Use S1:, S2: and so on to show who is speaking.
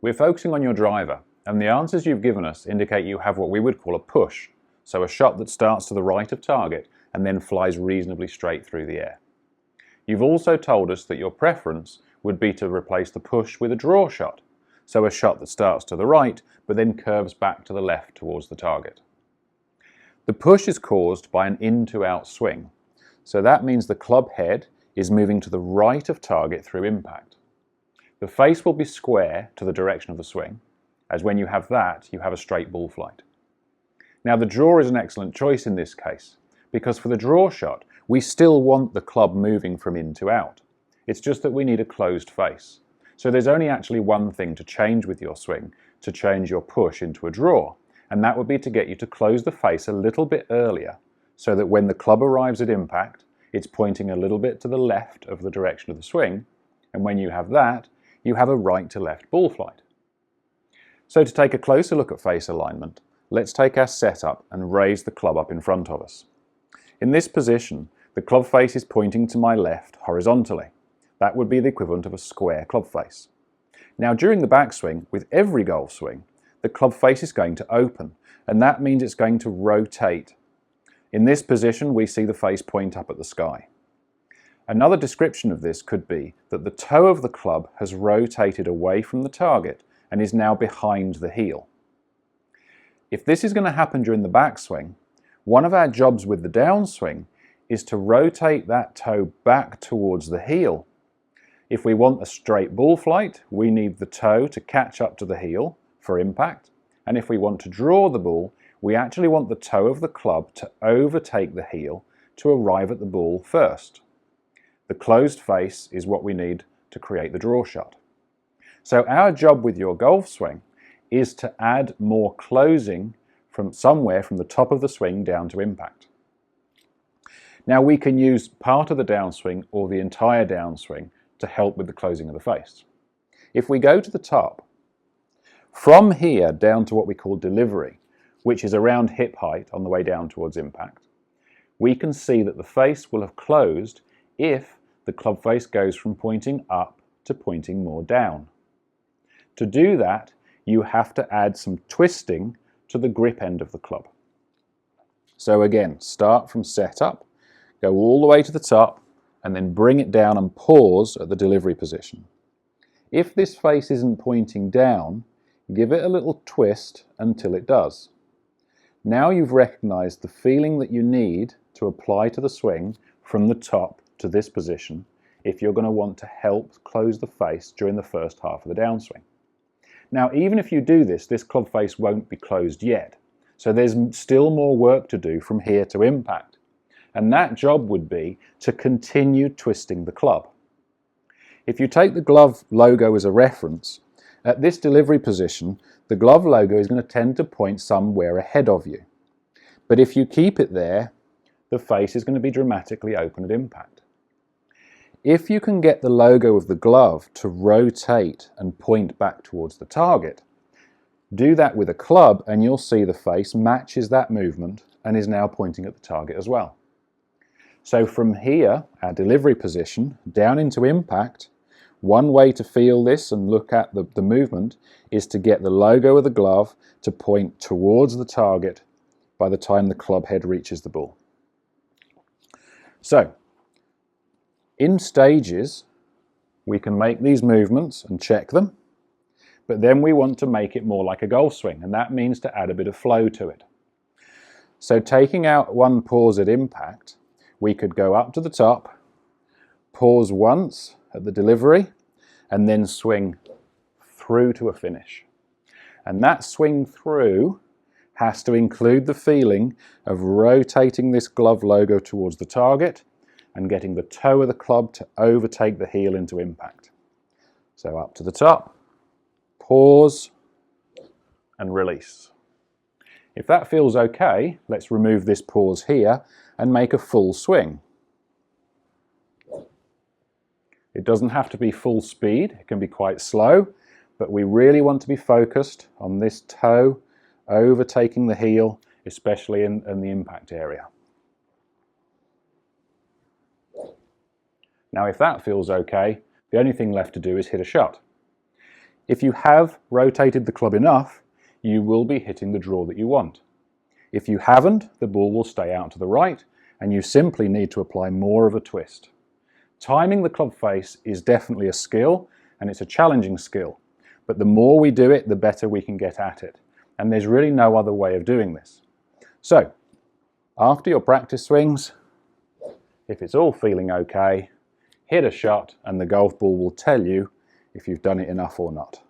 S1: We're focusing on your driver, and the answers you've given us indicate you have what we would call a push, so a shot that starts to the right of target and then flies reasonably straight through the air. You've also told us that your preference would be to replace the push with a draw shot, so a shot that starts to the right but then curves back to the left towards the target. The push is caused by an in-to-out swing, so that means the club head is moving to the right of target through impact. The face will be square to the direction of the swing, as when you have that, you have a straight ball flight. Now the draw is an excellent choice in this case, because for the draw shot, we still want the club moving from in to out. It's just that we need a closed face. So there's only actually one thing to change with your swing to change your push into a draw, and that would be to get you to close the face a little bit earlier, so that when the club arrives at impact, it's pointing a little bit to the left of the direction of the swing, and when you have that, you have a right to left ball flight. So to take a closer look at face alignment, let's take our setup and raise the club up in front of us. In this position, the club face is pointing to my left horizontally. That would be the equivalent of a square club face. Now during the backswing, with every golf swing, the club face is going to open, and that means it's going to rotate. In this position, we see the face point up at the sky. Another description of this could be that the toe of the club has rotated away from the target and is now behind the heel. If this is going to happen during the backswing, one of our jobs with the downswing is to rotate that toe back towards the heel. If we want a straight ball flight, we need the toe to catch up to the heel for impact, and if we want to draw the ball, we actually want the toe of the club to overtake the heel to arrive at the ball first. The closed face is what we need to create the draw shot. So our job with your golf swing is to add more closing from somewhere from the top of the swing down to impact. Now we can use part of the downswing or the entire downswing to help with the closing of the face. If we go to the top, from here down to what we call delivery, which is around hip height on the way down towards impact, we can see that the face will have closed if the club face goes from pointing up to pointing more down. To do that, you have to add some twisting to the grip end of the club. So again, start from setup, go all the way to the top, and then bring it down and pause at the delivery position. If this face isn't pointing down, give it a little twist until it does. Now you've recognized the feeling that you need to apply to the swing from the top to this position if you're going to want to help close the face during the first half of the downswing. Now, even if you do this, this club face won't be closed yet. So there's still more work to do from here to impact. And that job would be to continue twisting the club. If you take the glove logo as a reference, at this delivery position, the glove logo is going to tend to point somewhere ahead of you. But if you keep it there, the face is going to be dramatically open at impact. If you can get the logo of the glove to rotate and point back towards the target, do that with a club and you'll see the face matches that movement and is now pointing at the target as well. So from here, our delivery position, down into impact, one way to feel this and look at the movement is to get the logo of the glove to point towards the target by the time the club head reaches the ball. So, in stages, we can make these movements and check them, but then we want to make it more like a golf swing, and that means to add a bit of flow to it. So taking out one pause at impact, we could go up to the top, pause once at the delivery, and then swing through to a finish. And that swing through has to include the feeling of rotating this glove logo towards the target and getting the toe of the club to overtake the heel into impact. So up to the top, pause, and release. If that feels okay, let's remove this pause here and make a full swing. It doesn't have to be full speed, it can be quite slow, but we really want to be focused on this toe overtaking the heel, especially in the impact area. Now if that feels okay, the only thing left to do is hit a shot. If you have rotated the club enough, you will be hitting the draw that you want. If you haven't, the ball will stay out to the right, and you simply need to apply more of a twist. Timing the club face is definitely a skill, and it's a challenging skill, but the more we do it, the better we can get at it, and there's really no other way of doing this. So, after your practice swings, if it's all feeling okay, hit a shot and the golf ball will tell you if you've done it enough or not.